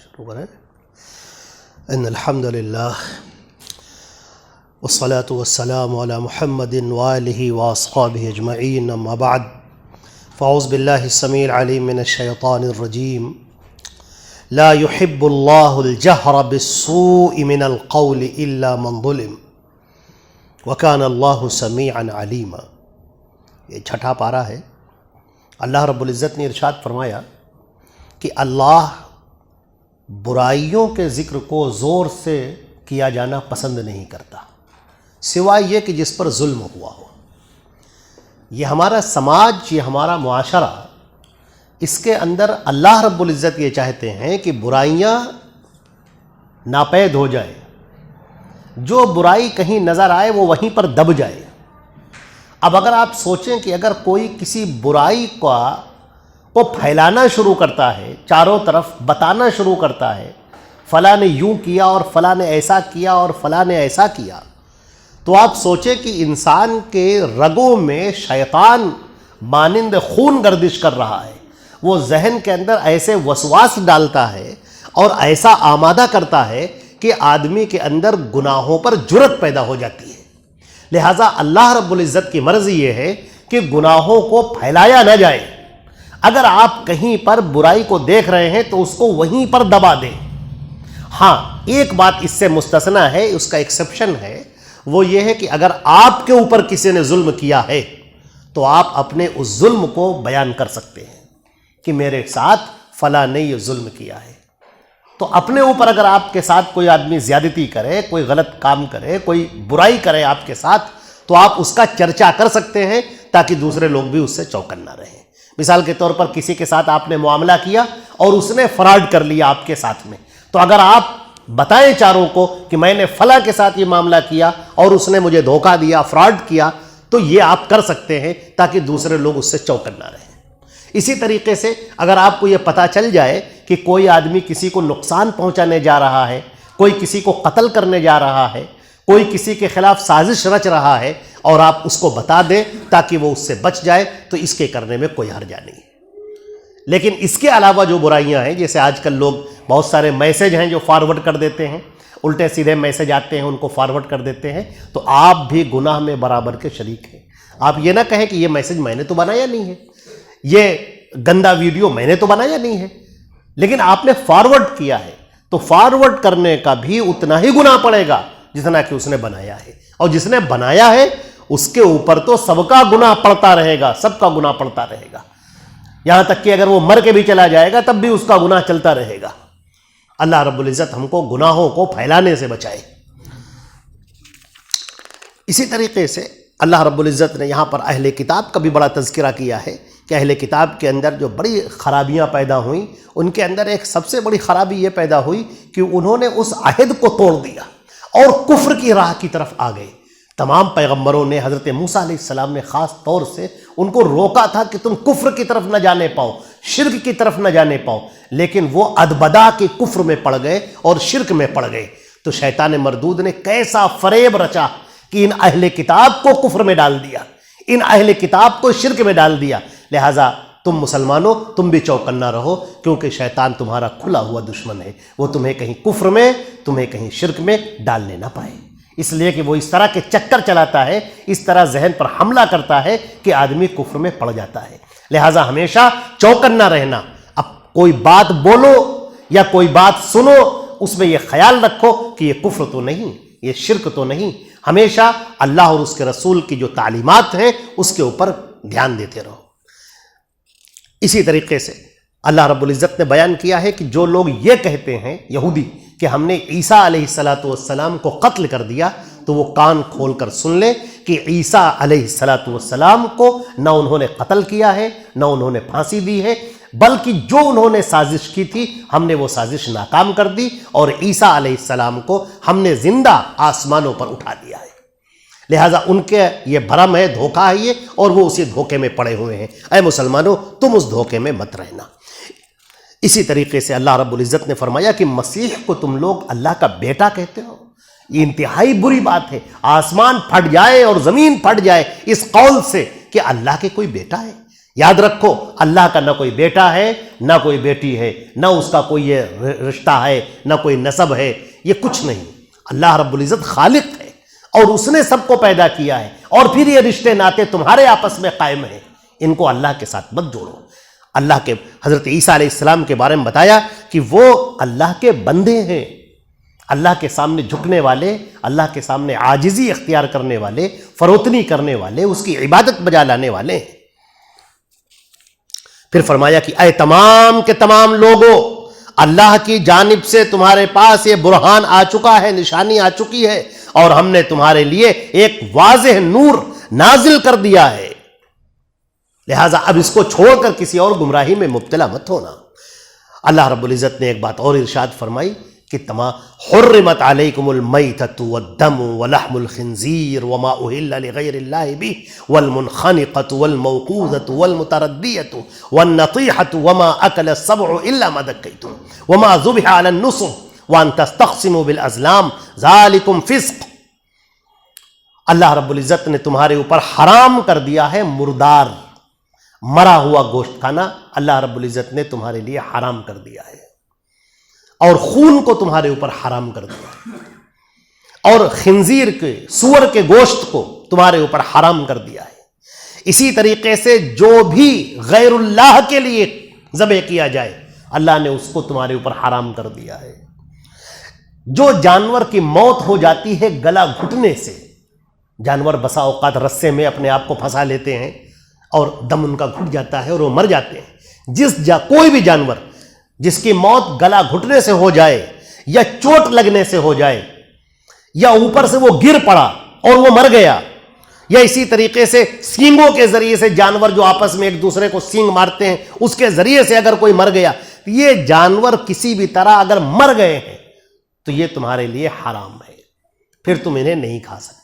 شروع کریں۔ ان الحمد للہ والصلاة والسلام علی محمد وآلہ واصحابہ اجمعین، اما بعد فاعوذ باللہ السمیع العلیم من الشیطان الرجیم۔ لا يحب اللہ الجہر بالسوء من القول الا من ظلم وکان اللہ سمیعا علیما۔ یہ چھٹا پارہ ہے۔ اللہ رب العزت نے ارشاد فرمایا کہ اللہ برائیوں کے ذکر کو زور سے کیا جانا پسند نہیں کرتا، سوائے یہ کہ جس پر ظلم ہوا ہو۔ یہ ہمارا سماج، یہ ہمارا معاشرہ، اس کے اندر اللہ رب العزت یہ چاہتے ہیں کہ برائیاں ناپید ہو جائیں، جو برائی کہیں نظر آئے وہ وہیں پر دب جائے۔ اب اگر آپ سوچیں کہ اگر کوئی کسی برائی کو پھیلانا شروع کرتا ہے، چاروں طرف بتانا شروع کرتا ہے، فلاں نے یوں کیا اور فلاں نے ایسا کیا اور فلاں نے ایسا کیا، تو آپ سوچیں کہ انسان کے رگوں میں شیطان مانند خون گردش کر رہا ہے۔ وہ ذہن کے اندر ایسے وسواس ڈالتا ہے اور ایسا آمادہ کرتا ہے کہ آدمی کے اندر گناہوں پر جرأت پیدا ہو جاتی ہے۔ لہٰذا اللہ رب العزت کی مرضی یہ ہے کہ گناہوں کو پھیلایا نہ جائے۔ اگر آپ کہیں پر برائی کو دیکھ رہے ہیں تو اس کو وہیں پر دبا دیں۔ ہاں، ایک بات اس سے مستثنا ہے، اس کا ایکسیپشن ہے، وہ یہ ہے کہ اگر آپ کے اوپر کسی نے ظلم کیا ہے تو آپ اپنے اس ظلم کو بیان کر سکتے ہیں کہ میرے ساتھ فلاں نے یہ ظلم کیا ہے۔ تو اپنے اوپر اگر آپ کے ساتھ کوئی آدمی زیادتی کرے، کوئی غلط کام کرے، کوئی برائی کرے آپ کے ساتھ، تو آپ اس کا چرچا کر سکتے ہیں تاکہ دوسرے لوگ بھی اس سے چوکنا رہیں۔ مثال کے طور پر کسی کے ساتھ آپ نے معاملہ کیا اور اس نے فراڈ کر لیا آپ کے ساتھ میں، تو اگر آپ بتائیں چاروں کو کہ میں نے فلاں کے ساتھ یہ معاملہ کیا اور اس نے مجھے دھوکہ دیا، فراڈ کیا، تو یہ آپ کر سکتے ہیں تاکہ دوسرے لوگ اس سے چوکنا رہیں۔ اسی طریقے سے اگر آپ کو یہ پتہ چل جائے کہ کوئی آدمی کسی کو نقصان پہنچانے جا رہا ہے، کوئی کسی کو قتل کرنے جا رہا ہے، کوئی کسی کے خلاف سازش رچ رہا ہے، اور آپ اس کو بتا دیں تاکہ وہ اس سے بچ جائے، تو اس کے کرنے میں کوئی حرج نہیں ہے۔ لیکن اس کے علاوہ جو برائیاں ہیں، جیسے آج کل لوگ بہت سارے میسج ہیں جو فارورڈ کر دیتے ہیں، الٹے سیدھے میسج آتے ہیں ان کو فارورڈ کر دیتے ہیں، تو آپ بھی گناہ میں برابر کے شریک ہیں۔ آپ یہ نہ کہیں کہ یہ میسج میں نے تو بنایا نہیں ہے، یہ گندا ویڈیو میں نے تو بنایا نہیں ہے، لیکن آپ نے فارورڈ کیا ہے، تو فارورڈ کرنے کا بھی اتنا ہی گناہ پڑے گا جتنا کہ اس نے بنایا ہے۔ اور جس نے بنایا ہے اس کے اوپر تو سب کا گناہ پڑتا رہے گا، سب کا گناہ پڑتا رہے گا، یہاں تک کہ اگر وہ مر کے بھی چلا جائے گا تب بھی اس کا گناہ چلتا رہے گا۔ اللہ رب العزت ہم کو گناہوں کو پھیلانے سے بچائے۔ اسی طریقے سے اللہ رب العزت نے یہاں پر اہل کتاب کا بھی بڑا تذکرہ کیا ہے کہ اہل کتاب کے اندر جو بڑی خرابیاں پیدا ہوئیں، ان کے اندر ایک سب سے بڑی خرابی یہ پیدا ہوئی کہ انہوں نے اس عہد کو توڑ دیا اور کفر کی راہ کی طرف آ گئے۔ تمام پیغمبروں نے، حضرت موسیٰ علیہ السلام نے خاص طور سے ان کو روکا تھا کہ تم کفر کی طرف نہ جانے پاؤ، شرک کی طرف نہ جانے پاؤ، لیکن وہ ادبدا کے کفر میں پڑ گئے اور شرک میں پڑ گئے۔ تو شیطان مردود نے کیسا فریب رچا کہ ان اہل کتاب کو کفر میں ڈال دیا، ان اہل کتاب کو شرک میں ڈال دیا۔ لہٰذا تم مسلمانوں، تم بھی چوکنا رہو، کیونکہ شیطان تمہارا کھلا ہوا دشمن ہے، وہ تمہیں کہیں کفر میں، تمہیں کہیں شرک میں ڈالنے نہ پائے، اس لیے کہ وہ اس طرح کے چکر چلاتا ہے، اس طرح ذہن پر حملہ کرتا ہے کہ آدمی کفر میں پڑ جاتا ہے۔ لہٰذا ہمیشہ چوکنا رہنا۔ اب کوئی بات بولو یا کوئی بات سنو، اس میں یہ خیال رکھو کہ یہ کفر تو نہیں، یہ شرک تو نہیں۔ ہمیشہ اللہ اور اس کے رسول کی جو تعلیمات ہیں اس کے اوپر دھیان دیتے رہو۔ اسی طریقے سے اللہ رب العزت نے بیان کیا ہے کہ جو لوگ یہ کہتے ہیں، یہودی، کہ ہم نے عیسیٰ علیہ السلام کو قتل کر دیا، تو وہ کان کھول کر سن لیں کہ عیسیٰ علیہ السلام کو نہ انہوں نے قتل کیا ہے، نہ انہوں نے پھانسی دی ہے، بلکہ جو انہوں نے سازش کی تھی ہم نے وہ سازش ناکام کر دی، اور عیسیٰ علیہ السلام کو ہم نے زندہ آسمانوں پر اٹھا دیا ہے۔ لہٰذا ان کے یہ بھرم ہے، دھوکہ ہے یہ، اور وہ اسی دھوکے میں پڑے ہوئے ہیں۔ اے مسلمانوں، تم اس دھوکے میں مت رہنا۔ اسی طریقے سے اللہ رب العزت نے فرمایا کہ مسیح کو تم لوگ اللہ کا بیٹا کہتے ہو، یہ انتہائی بری بات ہے۔ آسمان پھٹ جائے اور زمین پھٹ جائے اس قول سے کہ اللہ کے کوئی بیٹا ہے، یاد رکھو اللہ کا نہ کوئی بیٹا ہے نہ کوئی بیٹی ہے، نہ اس کا کوئی یہ رشتہ ہے نہ کوئی نسب ہے، یہ کچھ نہیں۔ اللہ رب العزت خالق ہے اور اس نے سب کو پیدا کیا ہے، اور پھر یہ رشتے ناتے تمہارے آپس میں قائم ہیں، ان کو اللہ کے ساتھ مت جوڑو۔ اللہ کے حضرت عیسیٰ علیہ السلام کے بارے میں بتایا کہ وہ اللہ کے بندے ہیں، اللہ کے سامنے جھکنے والے، اللہ کے سامنے عاجزی اختیار کرنے والے، فروتنی کرنے والے، اس کی عبادت بجا لانے والے ہیں۔ پھر فرمایا کہ اے تمام کے تمام لوگوں، اللہ کی جانب سے تمہارے پاس یہ برہان آ چکا ہے، نشانی آ چکی ہے، اور ہم نے تمہارے لیے ایک واضح نور نازل کر دیا ہے، لہٰذا اب اس کو چھوڑ کر کسی اور گمراہی میں مبتلا مت ہونا۔ اللہ رب العزت نے ایک بات اور ارشاد فرمائی کہ حرمت علیکم المیتۃ والدم ولحم الخنزیر وما اہل لغیر اللہ بہ والمنخنقۃ والموقوذۃ والمتردیۃ والنطیحۃ وما اکل السبع الا ما ذکیتم وما ذبح علی النصب وان تستقسموا بالازلام ذالکم فسق۔ اللہ رب العزت نے تمہارے اوپر حرام کر دیا ہے مردار، مرا ہوا گوشت کھانا اللہ رب العزت نے تمہارے لیے حرام کر دیا ہے، اور خون کو تمہارے اوپر حرام کر دیا، اور خنزیر کے، سور کے گوشت کو تمہارے اوپر حرام کر دیا ہے۔ اسی طریقے سے جو بھی غیر اللہ کے لیے ذبح کیا جائے اللہ نے اس کو تمہارے اوپر حرام کر دیا ہے۔ جو جانور کی موت ہو جاتی ہے گلا گھٹنے سے، جانور بسا اوقات رسے میں اپنے آپ کو پھنسا لیتے ہیں اور دم ان کا گھٹ جاتا ہے اور وہ مر جاتے ہیں۔ کوئی بھی جانور جس کی موت گلا گھٹنے سے ہو جائے یا چوٹ لگنے سے ہو جائے یا اوپر سے وہ گر پڑا اور وہ مر گیا، یا اسی طریقے سے سینگوں کے ذریعے سے جانور جو آپس میں ایک دوسرے کو سینگ مارتے ہیں اس کے ذریعے سے اگر کوئی مر گیا، یہ جانور کسی بھی طرح اگر مر گئے ہیں تو یہ تمہارے لیے حرام ہے، پھر تم انہیں نہیں کھا سکتے۔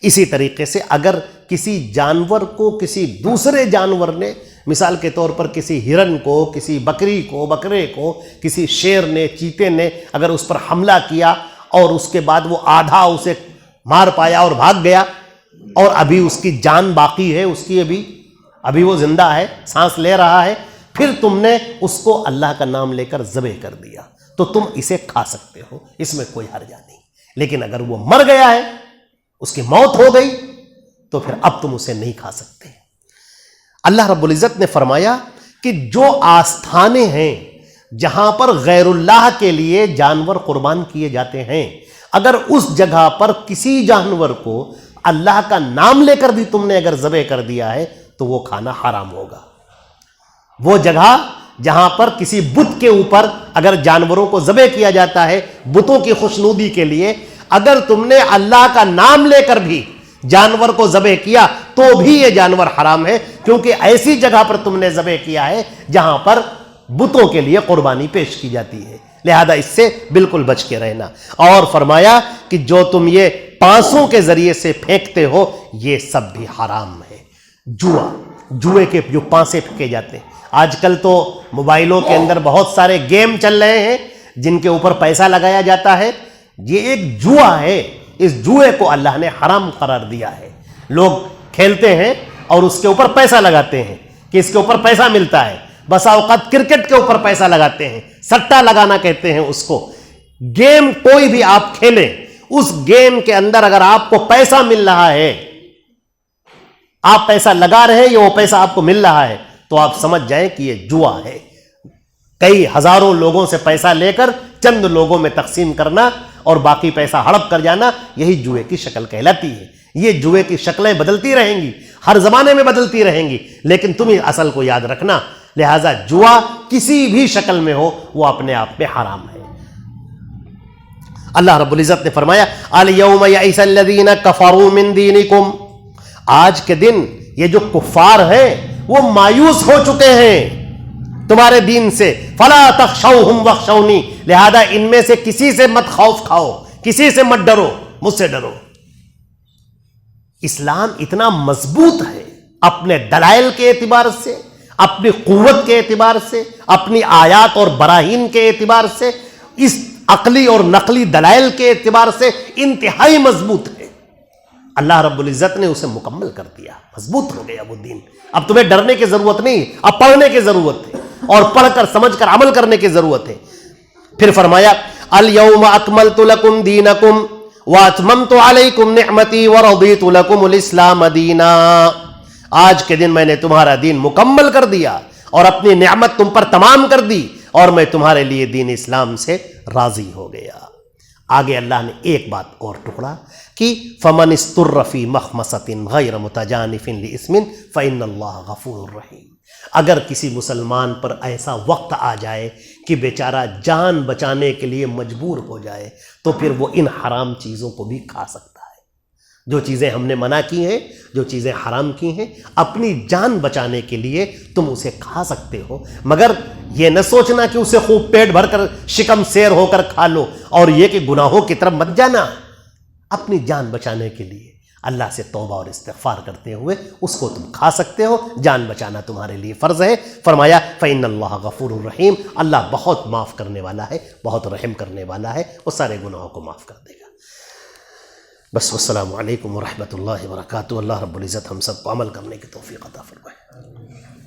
اسی طریقے سے اگر کسی جانور کو کسی دوسرے جانور نے، مثال کے طور پر کسی ہرن کو، کسی بکری کو، بکرے کو، کسی شیر نے، چیتے نے اگر اس پر حملہ کیا اور اس کے بعد وہ آدھا اسے مار پایا اور بھاگ گیا، اور ابھی اس کی جان باقی ہے، اس کی ابھی وہ زندہ ہے، سانس لے رہا ہے، پھر تم نے اس کو اللہ کا نام لے کر ذبح کر دیا تو تم اسے کھا سکتے ہو، اس میں کوئی حرج نہیں۔ لیکن اگر وہ مر گیا ہے، اس کی موت ہو گئی، تو پھر اب تم اسے نہیں کھا سکتے۔ اللہ رب العزت نے فرمایا کہ جو آستھانے ہیں جہاں پر غیر اللہ کے لیے جانور قربان کیے جاتے ہیں، اگر اس جگہ پر کسی جانور کو اللہ کا نام لے کر بھی تم نے اگر ذبح کر دیا ہے تو وہ کھانا حرام ہوگا۔ وہ جگہ جہاں پر کسی بت کے اوپر اگر جانوروں کو ذبح کیا جاتا ہے بتوں کی خوشنودی کے لیے، اگر تم نے اللہ کا نام لے کر بھی جانور کو ذبح کیا تو بھی یہ جانور حرام ہے، کیونکہ ایسی جگہ پر تم نے ذبح کیا ہے جہاں پر بتوں کے لیے قربانی پیش کی جاتی ہے، لہذا اس سے بالکل بچ کے رہنا۔ اور فرمایا کہ جو تم یہ پانسوں کے ذریعے سے پھینکتے ہو یہ سب بھی حرام ہے۔ جوئے کے جو پانسے پھینکے جاتے ہیں، آج کل تو موبائلوں کے اندر بہت سارے گیم چل رہے ہیں جن کے اوپر پیسہ لگایا جاتا ہے، یہ ایک جوا ہے، اس جوئے کو اللہ نے حرام قرار دیا ہے۔ لوگ کھیلتے ہیں اور اس کے اوپر پیسہ لگاتے ہیں کہ اس کے اوپر پیسہ ملتا ہے، بسا اوقات کرکٹ کے اوپر پیسہ لگاتے ہیں، سٹا لگانا کہتے ہیں اس کو۔ گیم کوئی بھی آپ کھیلیں، اس گیم کے اندر اگر آپ کو پیسہ مل رہا ہے، آپ پیسہ لگا رہے ہیں یا وہ پیسہ آپ کو مل رہا ہے، تو آپ سمجھ جائیں کہ یہ جوا ہے۔ کئی ہزاروں لوگوں سے پیسہ لے کر چند لوگوں میں تقسیم کرنا اور باقی پیسہ ہڑپ کر جانا، یہی جوئے کی شکل کہلاتی ہے۔ یہ جوئے کی شکلیں بدلتی رہیں گی، ہر زمانے میں بدلتی رہیں گی، لیکن تم اصل کو یاد رکھنا، لہذا جوا کسی بھی شکل میں ہو وہ اپنے آپ میں حرام ہے۔ اللہ رب العزت نے فرمایا الیوم یئس الذین کفروا من دینکم، آج کے دن یہ جو کفار ہیں وہ مایوس ہو چکے ہیں تمہارے دین سے، فلا تخشوہم واخشونی، لہذا ان میں سے کسی سے مت خوف کھاؤ، کسی سے مت ڈرو، مجھ سے ڈرو۔ اسلام اتنا مضبوط ہے اپنے دلائل کے اعتبار سے، اپنی قوت کے اعتبار سے، اپنی آیات اور براہین کے اعتبار سے، اس عقلی اور نقلی دلائل کے اعتبار سے انتہائی مضبوط ہے۔ اللہ رب العزت نے اسے مکمل کر دیا، مضبوط ہو گیا وہ دین۔ اب تمہیں ڈرنے کی ضرورت نہیں، اب پڑھنے کی ضرورت ہے، اور پڑھ کر سمجھ کر عمل کرنے کی ضرورت ہے۔ پھر فرمایا الیوم اکملت لکم دینکم واتممت علیکم نعمتی ورضیت لکم الاسلام دینا، آج کے دن میں نے تمہارا دین مکمل کر دیا اور اپنی نعمت تم پر تمام کر دی، اور میں تمہارے لیے دین اسلام سے راضی ہو گیا۔ آگے اللہ نے ایک بات اور ٹکڑا کہ فمن استر فی مخمصۃ غیر متجانف لإثم فإن اللہ غفور رحیم، اگر کسی مسلمان پر ایسا وقت آ جائے کہ بیچارہ جان بچانے کے لیے مجبور ہو جائے تو پھر وہ ان حرام چیزوں کو بھی کھا سکتا ہے۔ جو چیزیں ہم نے منع کی ہیں، جو چیزیں حرام کی ہیں، اپنی جان بچانے کے لیے تم اسے کھا سکتے ہو، مگر یہ نہ سوچنا کہ اسے خوب پیٹ بھر کر شکم سیر ہو کر کھا لو، اور یہ کہ گناہوں کی طرف مت جانا۔ اپنی جان بچانے کے لیے اللہ سے توبہ اور استغفار کرتے ہوئے اس کو تم کھا سکتے ہو، جان بچانا تمہارے لیے فرض ہے۔ فرمایا فإن اللہ غفور الرحیم، اللہ بہت معاف کرنے والا ہے، بہت رحم کرنے والا ہے، وہ سارے گناہوں کو معاف کر دے گا۔ بس، والسلام علیکم ورحمۃ اللہ وبرکاتہ۔ اللہ رب العزت ہم سب کو عمل کرنے کی توفیق عطا فرمائے۔